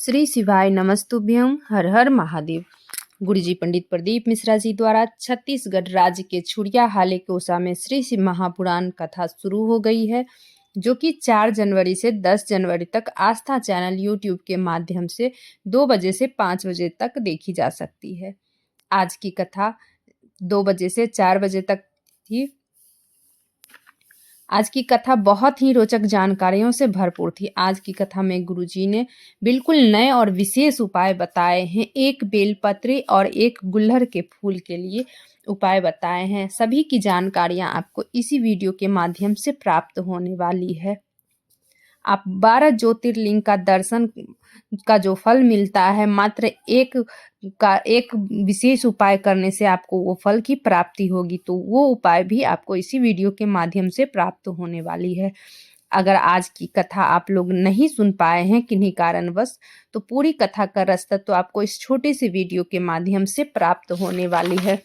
श्री शिवाय नमस्तुभ्यं। हर हर महादेव। गुरुजी पंडित प्रदीप मिश्रा जी द्वारा छत्तीसगढ़ राज्य के छुड़िया हाले कोसा में श्री शिव महापुराण कथा शुरू हो गई है, जो कि 4 जनवरी से 10 जनवरी तक आस्था चैनल यूट्यूब के माध्यम से 2 बजे से 5 बजे तक देखी जा सकती है। आज की कथा 2 बजे से 4 बजे तक थी। आज की कथा बहुत ही रोचक जानकारियों से भरपूर थी। आज की कथा में गुरुजी ने बिल्कुल नए और विशेष उपाय बताए हैं। एक बेलपत्री और एक गुल्लर के फूल के लिए उपाय बताए हैं। सभी की जानकारियां आपको इसी वीडियो के माध्यम से प्राप्त होने वाली है। आप 12 ज्योतिर्लिंग का दर्शन का जो फल मिलता है, मात्र एक विशेष उपाय करने से आपको वो फल की प्राप्ति होगी, तो वो उपाय भी आपको इसी वीडियो के माध्यम से प्राप्त होने वाली है। अगर आज की कथा आप लोग नहीं सुन पाए हैं किन्हीं कारणवश, तो पूरी कथा का रास्ता तो आपको इस छोटे से वीडियो के माध्यम से प्राप्त होने वाली है।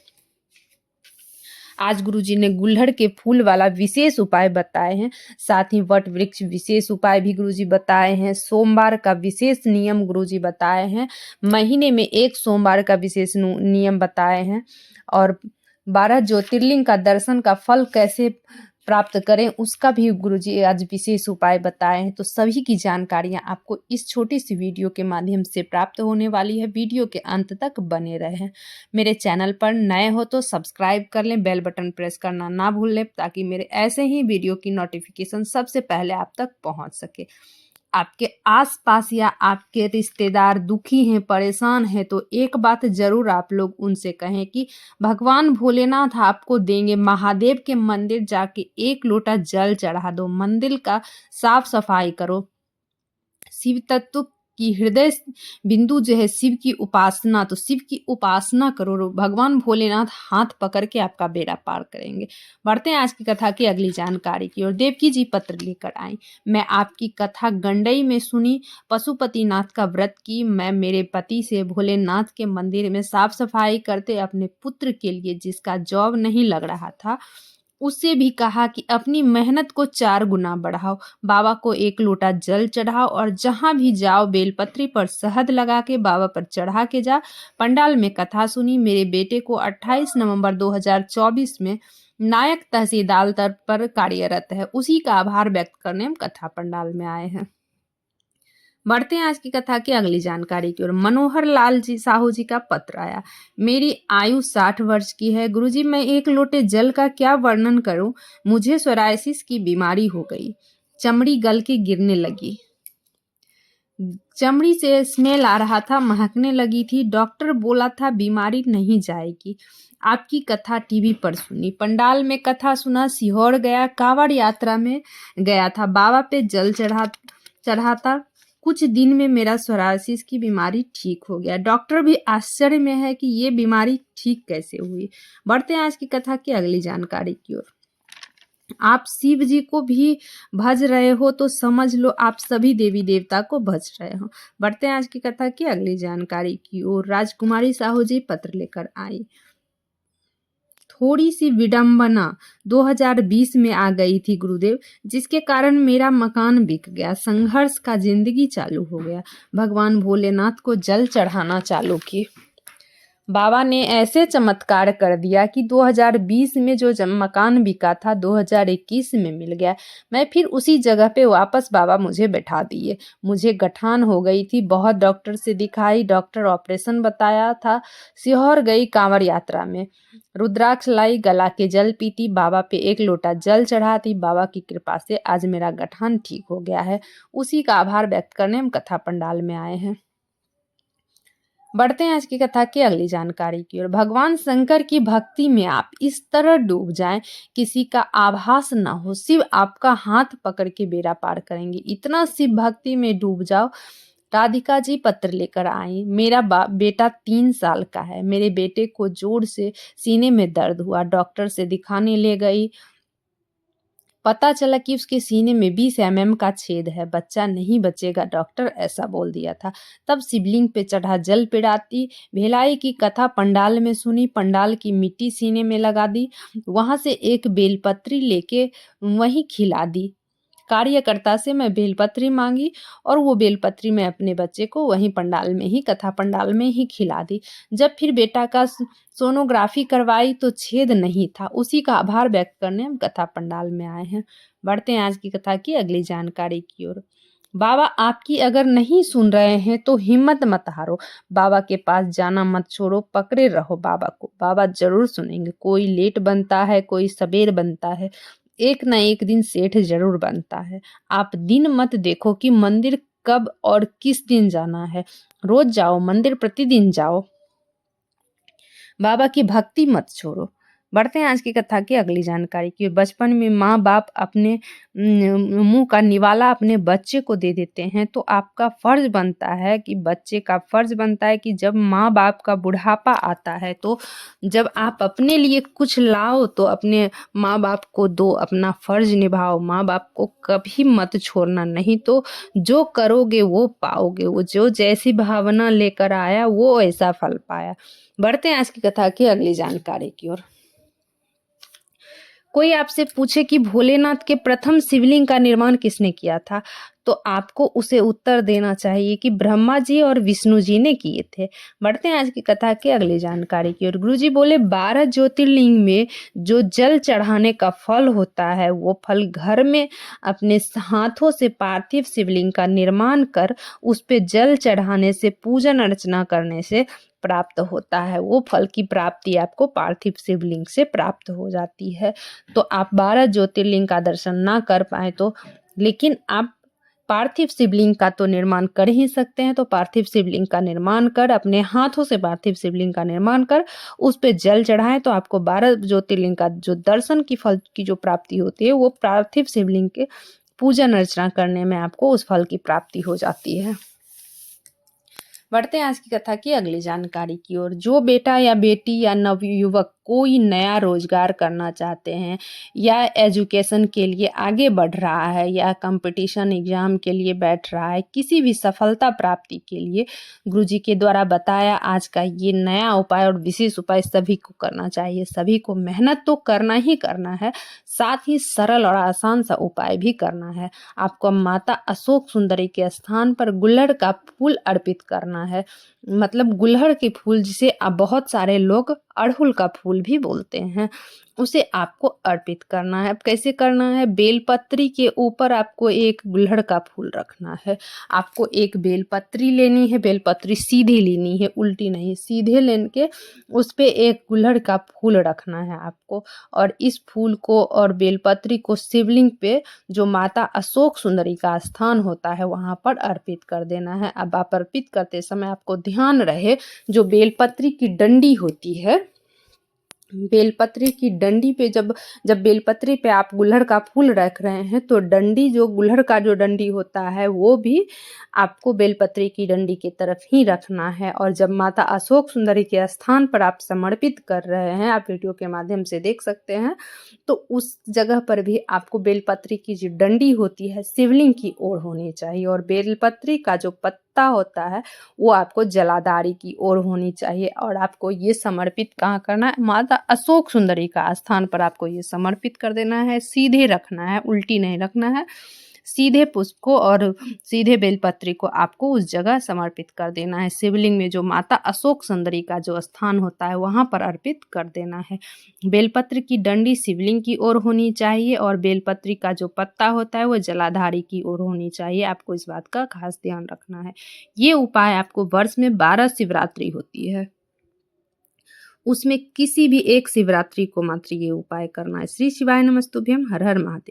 आज गुरुजी ने गुल्हड़ के फूल वाला विशेष उपाय बताए हैं। साथ ही वट वृक्ष विशेष उपाय भी गुरुजी बताए हैं। सोमवार का विशेष नियम गुरुजी बताए हैं। महीने में एक सोमवार का विशेष नियम बताए हैं। और 12 ज्योतिर्लिंग का दर्शन का फल कैसे प्राप्त करें उसका भी गुरुजी आज विशेष उपाय बताए हैं। तो सभी की जानकारियां आपको इस छोटी सी वीडियो के माध्यम से प्राप्त होने वाली है। वीडियो के अंत तक बने रहें। मेरे चैनल पर नए हो तो सब्सक्राइब कर लें, बेल बटन प्रेस करना ना भूलें, ताकि मेरे ऐसे ही वीडियो की नोटिफिकेशन सबसे पहले आप तक पहुंच सके। आपके आसपास या आपके रिश्तेदार दुखी हैं, परेशान हैं, तो एक बात जरूर आप लोग उनसे कहें कि भगवान भोलेनाथ आपको देंगे। महादेव के मंदिर जाके 1 लोटा जल चढ़ा दो, मंदिर का साफ सफाई करो। शिव तत्व की हृदय बिंदु जो है शिव की उपासना, तो शिव की उपासना करो। भगवान भोलेनाथ हाथ पकड़ के आपका बेड़ा पार करेंगे। बढ़ते हैं आज की कथा की अगली जानकारी की ओर। देवकी जी पत्र लेकर आई। मैं आपकी कथा गंडई में सुनी, पशुपतिनाथ का व्रत की। मैं मेरे पति से भोलेनाथ के मंदिर में साफ सफाई करते अपने पुत्र के लिए, जिसका जॉब नहीं लग रहा था, उससे भी कहा कि अपनी मेहनत को 4 गुना बढ़ाओ। बाबा को 1 लोटा जल चढ़ाओ और जहां भी जाओ बेलपत्री पर शहद लगा के बाबा पर चढ़ा के जा। पंडाल में कथा सुनी। मेरे बेटे को 28 नवंबर 2024 में नायक तहसीलदार पर कार्यरत है, उसी का आभार व्यक्त करने हम कथा पंडाल में आए हैं। बढ़ते हैं आज की कथा की अगली जानकारी की ओर। मनोहर लाल जी साहू जी का पत्र आया। मेरी आयु 60 वर्ष की है। गुरुजी, मैं 1 लोटे जल का क्या वर्णन करूं। मुझे सोरायसिस की बीमारी हो गई। चमड़ी गल के गिरने लगी। चमड़ी से स्मेल आ रहा था, महकने लगी थी। डॉक्टर बोला था बीमारी नहीं जाएगी। आपकी कथा टीवी पर सुनी, पंडाल में कथा सुना, सीहोर गया, कांवड़ यात्रा में गया था, बाबा पे जल चढ़ाता। कुछ दिन में मेरा सोरायसिस की बीमारी ठीक हो गया। डॉक्टर भी आश्चर्य में है कि ये बीमारी ठीक कैसे हुई। बढ़ते हैं आज की कथा की अगली जानकारी की ओर। आप शिव जी को भी भज रहे हो तो समझ लो आप सभी देवी देवता को भज रहे हो। बढ़ते हैं आज की कथा की अगली जानकारी की ओर। राजकुमारी साहू जी पत्र लेकर आई। थोड़ी सी विडंबना 2020 में आ गई थी गुरुदेव, जिसके कारण मेरा मकान बिक गया। संघर्ष का जिंदगी चालू हो गया। भगवान भोलेनाथ को जल चढ़ाना चालू की। बाबा ने ऐसे चमत्कार कर दिया कि 2020 में जो मकान बिका था 2021 में मिल गया। मैं फिर उसी जगह पे वापस बाबा मुझे बैठा दिए। मुझे गठान हो गई थी, बहुत डॉक्टर से दिखाई, डॉक्टर ऑपरेशन बताया था। सीहोर गई कांवड़ यात्रा में, रुद्राक्ष लाई, गला के जल पीती, बाबा पे 1 लोटा जल चढ़ाती। बाबा की कृपा से आज मेरा गठान ठीक हो गया है। उसी का आभार व्यक्त करने हम कथा पंडाल में आए हैं। बढ़ते हैं आज की कथा की अगली जानकारी की ओर। भगवान शंकर की भक्ति में आप इस तरह डूब जाएं, किसी का आभास ना हो, शिव आपका हाथ पकड़ के बेड़ा पार करेंगे। इतना शिव भक्ति में डूब जाओ। राधिका जी पत्र लेकर आई। मेरा बेटा 3 साल का है। मेरे बेटे को जोर से सीने में दर्द हुआ, डॉक्टर से दिखाने ले गई। पता चला कि उसके सीने में 20 mm का छेद है, बच्चा नहीं बचेगा, डॉक्टर ऐसा बोल दिया था। तब शिवलिंग पे चढ़ा जल पिड़ाती, भेलाई की कथा पंडाल में सुनी, पंडाल की मिट्टी सीने में लगा दी, वहां से एक बेलपत्री लेके वहीं खिला दी। कार्यकर्ता से मैं बेलपत्री मांगी और वो बेलपत्री मैं अपने बच्चे को वहीं पंडाल में ही, कथा पंडाल में ही खिला दी। जब फिर बेटा का सोनोग्राफी करवाई तो छेद नहीं था। उसी का आभार व्यक्त करने हम कथा पंडाल में आए हैं। बढ़ते हैं आज की कथा की अगली जानकारी की ओर। बाबा आपकी अगर नहीं सुन रहे हैं तो हिम्मत मत हारो, बाबा के पास जाना मत छोड़ो, पकड़े रहो बाबा को, बाबा जरूर सुनेंगे। कोई लेट बनता है, कोई सवेर बनता है, एक न एक दिन सेठ जरूर बनता है। आप दिन मत देखो कि मंदिर कब और किस दिन जाना है, रोज जाओ मंदिर, प्रतिदिन जाओ, बाबा की भक्ति मत छोड़ो। बढ़ते हैं आज की कथा की अगली जानकारी की। बचपन में माँ बाप अपने मुंह का निवाला अपने बच्चे को दे देते हैं तो आपका फर्ज बनता है कि बच्चे का फर्ज बनता है कि जब माँ बाप का बुढ़ापा आता है तो जब आप अपने लिए कुछ लाओ तो अपने माँ बाप को दो, अपना फर्ज निभाओ, माँ बाप को कभी मत छोड़ना, नहीं तो जो करोगे वो पाओगे। वो जो जैसी भावना लेकर आया वो ऐसा फल पाया। बढ़ते हैं आज की कथा की अगली जानकारी की ओर। कोई आपसे पूछे कि भोलेनाथ के प्रथम शिवलिंग का निर्माण किसने किया था, तो आपको उसे उत्तर देना चाहिए कि ब्रह्मा जी और विष्णु जी ने किए थे। बढ़ते हैं आज की कथा की अगली जानकारी की ओर। गुरु जी बोले 12 ज्योतिर्लिंग में जो जल चढ़ाने का फल होता है वो फल घर में अपने हाथों से पार्थिव शिवलिंग का निर्माण कर उस पे जल चढ़ाने से, पूजन अर्चना करने से प्राप्त होता है। वो फल की प्राप्ति आपको पार्थिव शिवलिंग से प्राप्त हो जाती है। तो आप 12 ज्योतिर्लिंग का दर्शन ना कर पाए तो, लेकिन आप पार्थिव शिवलिंग का तो निर्माण कर ही सकते हैं। तो पार्थिव शिवलिंग का निर्माण कर, अपने हाथों से पार्थिव शिवलिंग का निर्माण कर उस पे जल चढ़ाएं तो आपको 12 ज्योतिर्लिंग का जो दर्शन की फल की जो प्राप्ति होती है वो पार्थिव शिवलिंग के पूजन अर्चना करने में आपको उस फल की प्राप्ति हो जाती है। बढ़ते हैं आज की कथा की अगली जानकारी की ओर। जो बेटा या बेटी या नवयुवक कोई नया रोजगार करना चाहते हैं या एजुकेशन के लिए आगे बढ़ रहा है या कंपटीशन एग्जाम के लिए बैठ रहा है, किसी भी सफलता प्राप्ति के लिए गुरुजी के द्वारा बताया आज का ये नया उपाय और विशेष उपाय सभी को करना चाहिए। सभी को मेहनत तो करना ही करना है, साथ ही सरल और आसान सा उपाय भी करना है। आपको माता अशोक सुंदरी के स्थान पर गुलड़ का फूल अर्पित करना है। मतलब गुलहड़ के फूल, जिसे आप बहुत सारे लोग अड़हुल का फूल भी बोलते हैं, उसे आपको अर्पित करना है। अब कैसे करना है? बेलपत्री के ऊपर आपको एक गुलहड़ का फूल रखना है। आपको एक बेलपत्री लेनी है, बेलपत्री सीधी लेनी है, उल्टी नहीं, सीधे लेके उस पे एक गुलहड़ का फूल रखना है आपको। और इस फूल को और बेलपत्री को शिवलिंग पे जो माता अशोक सुंदरी का स्थान होता है वहां पर अर्पित कर देना है। अब आप अर्पित करते समय आपको ध्यान रहे, जो बेलपत्री की डंडी होती है, बेलपत्री की डंडी पे जब बेलपत्री पे आप गुलहड़ का फूल रख रहे हैं तो डंडी, जो गुलहड़ का जो डंडी होता है वो भी आपको बेलपत्री की डंडी की तरफ ही रखना है। और जब माता अशोक सुंदरी के स्थान पर आप समर्पित कर रहे हैं, आप वीडियो के माध्यम से देख सकते हैं, तो उस जगह पर भी आपको बेलपत्री की जो डंडी होती है शिवलिंग की ओर होनी चाहिए और बेलपत्री का जो पत्ता होता है वो आपको जलाधारी की ओर होनी चाहिए। और आपको ये समर्पित कहाँ करना है? माता अशोक सुंदरी का स्थान पर आपको ये समर्पित कर देना है। सीधे रखना है, उल्टी नहीं रखना है। सीधे पुष्प को और सीधे बेलपत्री को आपको उस जगह समर्पित कर देना है। शिवलिंग में जो माता अशोक सुंदरी का जो स्थान होता है वहां पर अर्पित कर देना है। बेलपत्र की डंडी शिवलिंग की ओर होनी चाहिए और बेलपत्री का जो पत्ता होता है वो जलाधारी की ओर होनी चाहिए। आपको इस बात का खास ध्यान रखना है। ये उपाय आपको वर्ष में 12 शिवरात्रि होती है, उसमें किसी भी एक शिवरात्रि को मात्र ये उपाय करना है। श्री शिवाय नमस्तुभ्यम। हर हर महादेव।